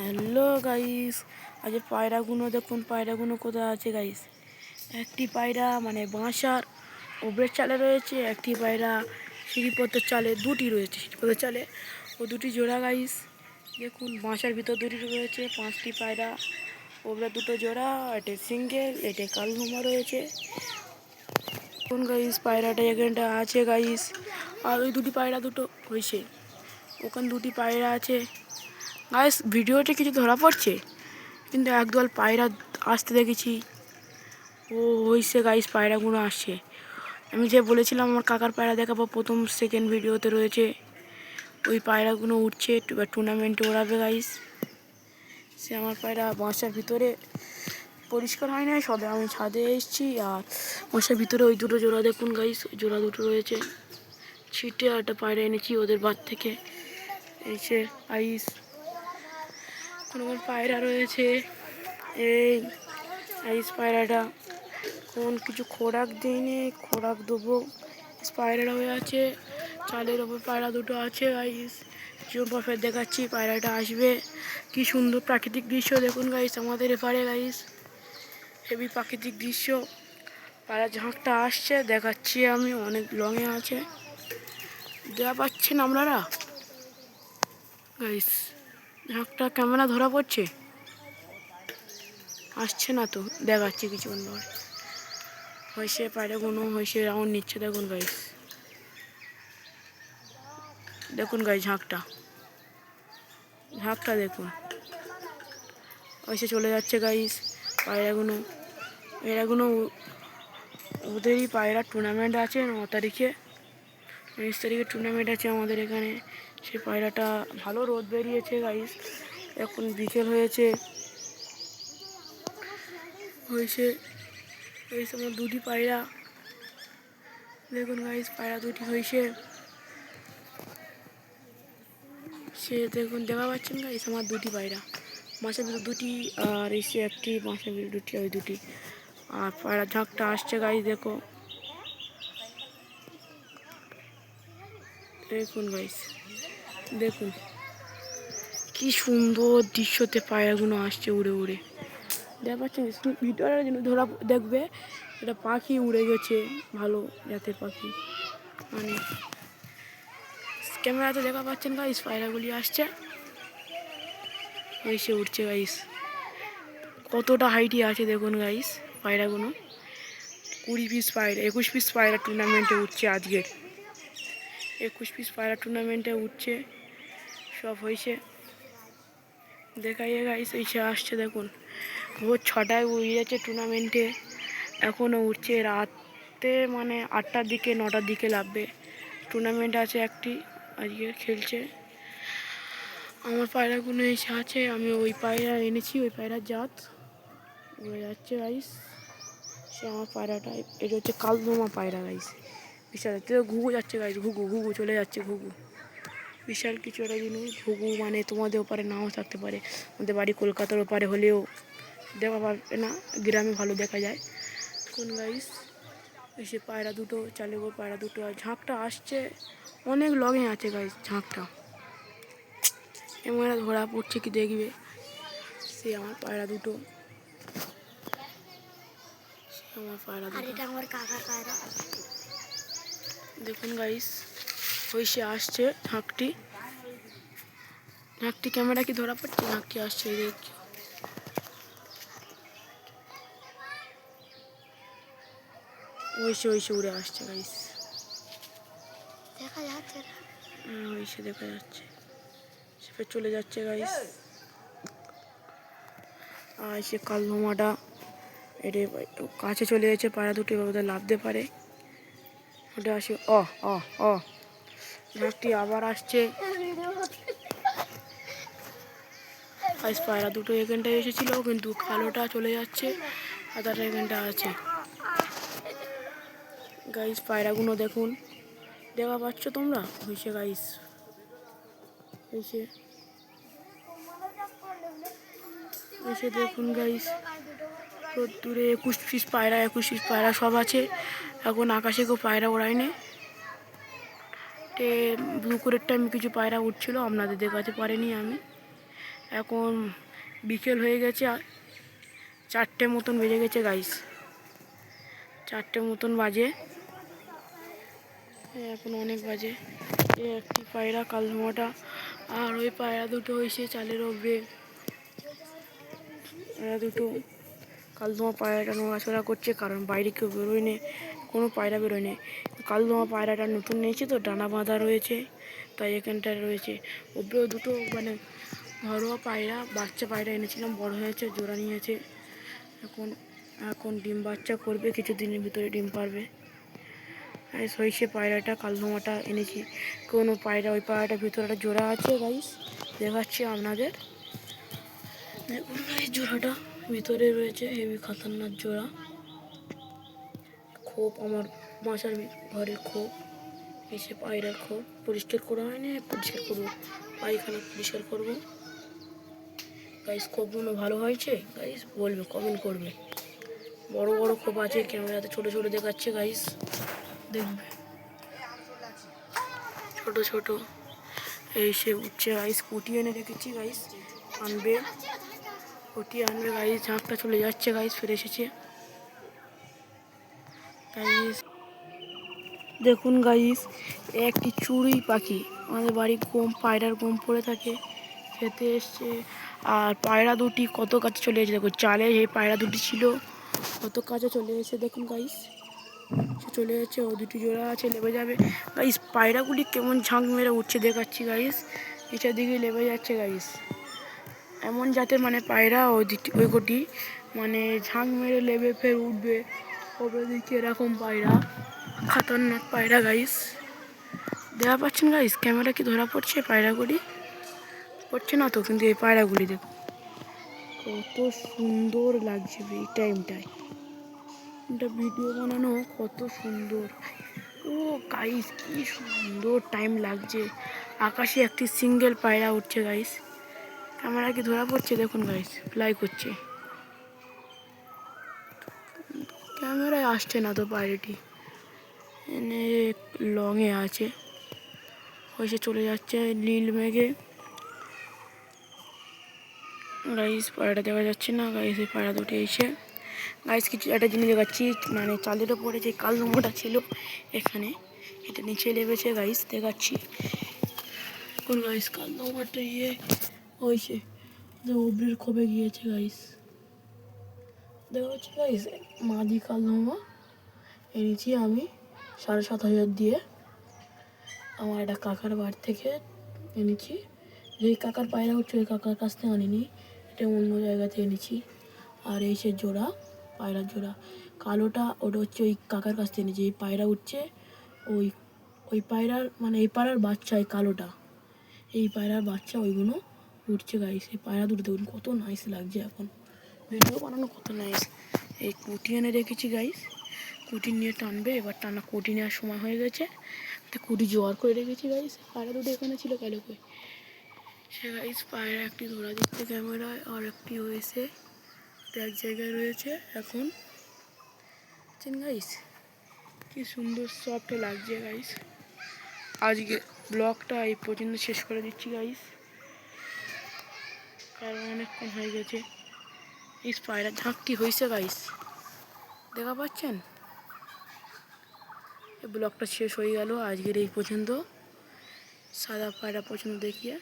Hello guys, আজ পায়রাগুলো দেখুন, পায়রাগুলো কোথায় আছে গাইস। একটি পায়রা মানে বাসার ওপরের চালে রয়েছে, একটি পায়রা সিঁড়িপথের চালে, দুটি রয়েছে সিঁড়িপথের চালে, ও দুটি জোড়া গাইস। দেখুন বাসার ভিতর দুটি রয়েছে, 5টি পায়রা, ওপরে দুটো জোড়া, এটা সিঙ্গেল, এটা কালঘুমা রয়েছে। দেখুন গাইস পায়রাটা এখানটা আছে গাইস, আর ওই দুটি পায়রা দুটো হয়েছে, ওখানে দুটি পায়রা আছে গাইস। ভিডিওতে কিছু ধরা পড়ছে কিন্তু একদল পায়রা আসতে দেখেছি, ও হয়েছে গাইস, পায়রাগুলো আসছে। আমি যে বলেছিলাম আমার কাকার পায়রা দেখাবো, প্রথম সেকেন্ড ভিডিওতে রয়েছে, ওই পায়রাগুলো উঠছে, এবার টুর্নামেন্টে ওড়াবে গাইস। সে আমার পায়রা বাসার ভিতরে পরিষ্কার হয় না, সবে আমি ছাদে এসেছি, আর বাসার ভিতরে ওই দুটো জোড়া দেখুন গাইস, ওই জোড়া দুটো রয়েছে ছিটে, আর একটা পায়রা এনেছি ওদের বাদ থেকে এসে আইস। কোনো পায়রা রয়েছে, এই আইস পায়রাটা কোন কিছু খোরাক দিইনি, খোরাক দেবো। পায়রাটা হয়ে আছে চালের ওপর, পায়রা দুটো আছে গাইস। ফের দেখাচ্ছি, পায়রাটা আসবে। কি সুন্দর প্রাকৃতিক দৃশ্য দেখুন গাইস আমাদের এপারে গাইস, হেভি প্রাকৃতিক দৃশ্য। পায়রা ঝাঁকটা আসছে, দেখাচ্ছি আমি, অনেক লংয়ে আছে, দেওয়া পাচ্ছেন আপনারা গাইস। ঝাঁকটা ক্যামেরা ধরা পড়ছে, আসছে না তো, দেখাচ্ছি কিছুক্ষণ পরে। হয়েছে পায়রাগুলো হয়েছে, রাউন্ড নিচ্ছে দেখুন গাইস, দেখুন গাইস ঝাঁকটা দেখুন, হয়েছে চলে যাচ্ছে গাইস পায়রাগুলো। এরাগুলো ওদেরই পায়রা, টুর্নামেন্ট আছে 9 তারিখে, 19 তারিখে টুর্নামেন্ট আছে আমাদের এখানে। সেই পায়রাটা ভালো রোদ বেরিয়েছে গাইস, এখন বিকেল হয়েছে। হয়েছে আমার দুটি পায়রা দেখুন গাইস, পায়রা দুটি হয়েছে, সে দেখুন দেখা পাচ্ছেন গাইস আমার দুটি পায়রা, বাসার ভিতর দুটি, আর এসে একটি, বাসার ভিতর দুটি, ওই দুটি। আর পায়রা ঝাঁকটা আসছে গাইস, দেখো দেখুন গাইস, দেখুন কি সুন্দর দৃশ্যতে পায়রাগুলো আসছে উড়ে উড়ে, দেখা পাচ্ছেন। ভিডিওটার জন্য ধরা দেখবে, এটা পাখি উড়ে গেছে, ভালো জাতের পাখি, মানে ক্যামেরাতে দেখা পাচ্ছেন গাইস, পায়রাগুলি আসছে, এসে উঠছে গাইস। কতটা হাইটে আছে দেখুন গাইস পায়রাগুলো, 20 পিস পায়রা, 21 পিস পায়রা টুর্নামেন্টে উঠছে আজকের, 21 পিস পায়রা টুর্নামেন্টে উঠছে, সব হয়েছে দেখাইয়ে গাইস। এসে আসছে দেখুন, ভোর 6টায় উড়েছে টুর্নামেন্টে, এখনও উঠছে, রাতে মানে 8টার দিকে 9টার দিকে নামবে। টুর্নামেন্ট আছে একটি, আজকে খেলছে। আমার পায়রাগুলো এসে আছে, আমি ওই পায়রা এনেছি, ওই পায়রার জাত উড়ে যাচ্ছে গাইস। সে আমার পায়রাটা, এটা হচ্ছে কালদমা পায়রা গাইস, বিশাল। ঘুঘু যাচ্ছে গাইস, ঘুঘু চলে যাচ্ছে, ঘুঘু বিশাল কিছু একটা জিনিস। ঘুঘু মানে তোমাদের ওপারে নাও থাকতে পারে, আমাদের বাড়ি কলকাতার ওপারে হলেও দেখা পাবে না, গ্রামে ভালো দেখা যায়। কোন গাইস এসে পায়রা দুটো, চালে গো পায়রা দুটো, আর ঝাঁকটা আসছে, অনেক লগে আছে গাইস ঝাঁকটা, এমন ধরা পড়ছে কি দেখবে। সে আমার পায়রা দুটো, আমার পায়রা দুটো, আমার কাকার পায়রা দেখুন গাইস। হয়েছে আসছে ঝাঁকটি, ক্যামেরা কি ধরা পড়ছে, ঝাঁকটি আসছে, দেখছি ওইসে উড়ে আসছে গাইস, দেখা যাচ্ছে, ওইসে দেখা যাচ্ছে, সে চলে যাচ্ছে গাইস। আর সে কালধোমাটা এটা কাছে চলে যাচ্ছে, পায়রা দুটো ওদের লাফতে পারে, ওটা আসে, ঝাঁকটি আবার আসছে। আজ পায়রা দুটো এখানটায় এসেছিল, কিন্তু কালোটা চলে যাচ্ছে, সাদাটা এখানটা আছে গাইস। পায়রাগুলো দেখুন, দেখা পাচ্ছ তোমরা, হয়েছে গাইস, এসে দেখুন গাইস, দূরে 21 পিস পায়রা সব আছে। এখন আকাশে কেউ পায়রা ওড়ায়নি, দুপুরের টাইম কিছু পায়রা উঠছিল, আপনাদের দেখাতে পারিনি আমি। এখন বিকেল হয়ে গেছে, 4টে মতন বেজে গেছে গাইস, 4টে মতন বাজে, এখন অনেক বাজে। এ একটি পায়রা কালদমাটা, আর ওই পায়রা দুটো হয়েছে চালের ওপরে। এরা দুটো কালদমা পায়রাটা নড়াচড়া করছে, কারণ বাইরে কেউ বেরোয় নি, কোনো পায়রা বেরোয় নি। কালদমা পায়রাটা নতুন নিয়েছে তো, ডানা বাঁধা রয়েছে, তাই এখানটায় রয়েছে। ওপরেও দুটো মানে ঘরোয়া পায়রা, বাচ্চা পায়রা এনেছিলাম, বড় হয়েছে, জোড়া নিয়েছে। এখন এখন ডিম বাচ্চা করবে, কিছুদিনের ভিতরে ডিম পারবে। সইষে পায়রাটা কালদমাটা এনেছি, কোনো পায়রা, ওই পায়রাটার ভিতরে একটা জোড়া আছে গাইস, দেখাচ্ছি আপনাদের। দেখুন গাইস, জোড়াটা ভিতরে রয়েছে, হেভি খাতারনাক জোড়া। খোপ আমার বাসার ঘরের খোপ, এসে পায়রার খোপ পরিষ্কার করা হয়নি, পরিষ্কার করবো, পায়খানা পরিষ্কার করবো। গাইস খোপগুলো ভালো হয়েছে গাইস, বলবে, কমেন্ট করবে। বড় বড় খোপ আছে, ক্যামেরাতে ছোট ছোট দেখাচ্ছে গাইস, দেখবে ছোট ছোট। এই সে উঠছে গাইস, কুটি এনে রেখেছি গাইস, আনবে, কুটি আনবে গাইস। ঝাঁকটা চলে যাচ্ছে গাইস, ফিরে এসেছে গাইস। দেখুন গাইস, একটি চড়ুই পাখি আমাদের বাড়ি পায়রার গম পড়ে থাকে, খেতে এসছে। আর পায়রা দুটি কত কাছে চলে এসেছে, দেখুন চালে এই পায়রা দুটি ছিল, কত কাছে চলে এসেছে দেখুন গাইস, সে চলে যাচ্ছে। ও দুটি জোড়া আছে, লেবে যাবে গাইস। পায়রাগুলি কেমন ঝাঁক মেরে উঠছে দেখাচ্ছি গাইস, নিচের দিকে লেবে যাচ্ছে গাইস। এমন জাতের মানে পায়রা ওই কটি, মানে ঝাঁক মেরে লেবে ফের উঠবে, ওপরে দিকে এরকম পায়রা, খতরনাক পায়রা গাইস। দেখা পাচ্ছেন গাইস, ক্যামেরা কি ধরা পড়ছে পায়রাগুলি? পড়ছে না তো, কিন্তু এই পায়রাগুলি দেখুন কত সুন্দর লাগছে এই টাইমটায়, এটা ভিডিও বানানো কত সুন্দর। ও গাইস, কি সুন্দর টাইম লাগছে, আকাশে একটি সিঙ্গেল পায়রা উঠছে গাইস। ক্যামেরা কি ধরা পড়ছে দেখুন গাইস, ফ্লাই করছে, ক্যামেরায় আসছে না তো পায়রাটি, এনে লংয়ে আছে, হয়েছে চলে যাচ্ছে নীল মেঘে গাইস। পায়রাটা দেখা যাচ্ছে না গাইস, এই পায়রা দুটি এসে গাইস কিছু একটা জিনিস দেখাচ্ছি, মানে চালের ওপরে যে কালদমাটা ছিল এখানে, এটা নিচে লেবেছে গাইস, দেখাচ্ছি কোন গাইস। কালদমাটা হয়েছে ওপরের খোপে গিয়েছে গাইস, দেখা যাচ্ছে গাইস। মাদি কালদমা এনেছি আমি 7,500 দিয়ে, আমার একটা কাকার বাড়ি থেকে এনেছি। যেই কাকার পায়রা হচ্ছে ওই কাকার কাছ থেকে আনিনি, এটা অন্য জায়গাতে এনেছি। আর এই সে জোড়া, পায়রার জোড়া কালোটা, ওটা হচ্ছে ওই কাকার কাছ থেকে এনেছি। এই পায়রা উঠছে, ওই ওই পায়রার মানে এই পায়রার বাচ্চা, এই কালোটা, এই পায়রার বাচ্চা ওইগুলো উঠছে গাইস। এই পায়রা দুটো দেখুন কত নাইস লাগছে, এখন ভিডিও বানানো কত নাইস। এই কুটি এনে রেখেছি গাইস, কুটি নিয়ে টানবে, এবার টানা কুটি নেওয়ার সময় হয়ে গেছে, তো কুটি জোয়ার করে রেখেছি গাইস। পায়রা দুটো এখানে ছিল কালো করে, সে গাইস পায়রা একটি ধরা দিচ্ছে ক্যামেরায়, আর একটি হয়েছে এক জায়গায় রয়েছে এখন, গাইস কি সুন্দর সফট লাগছে গাইস। আজকে ব্লগটা এই পর্যন্ত শেষ করে দিচ্ছি গাইস, কারণ অনেকক্ষণ হয়ে গেছে। এই পায়রা ঝাঁকটি হয়েছে গাইস, দেখা পাচ্ছেন। এই ব্লগটা শেষ হয়ে গেল আজকের এই পর্যন্ত, সাদা পায়রা পর্যন্ত দেখিয়ে।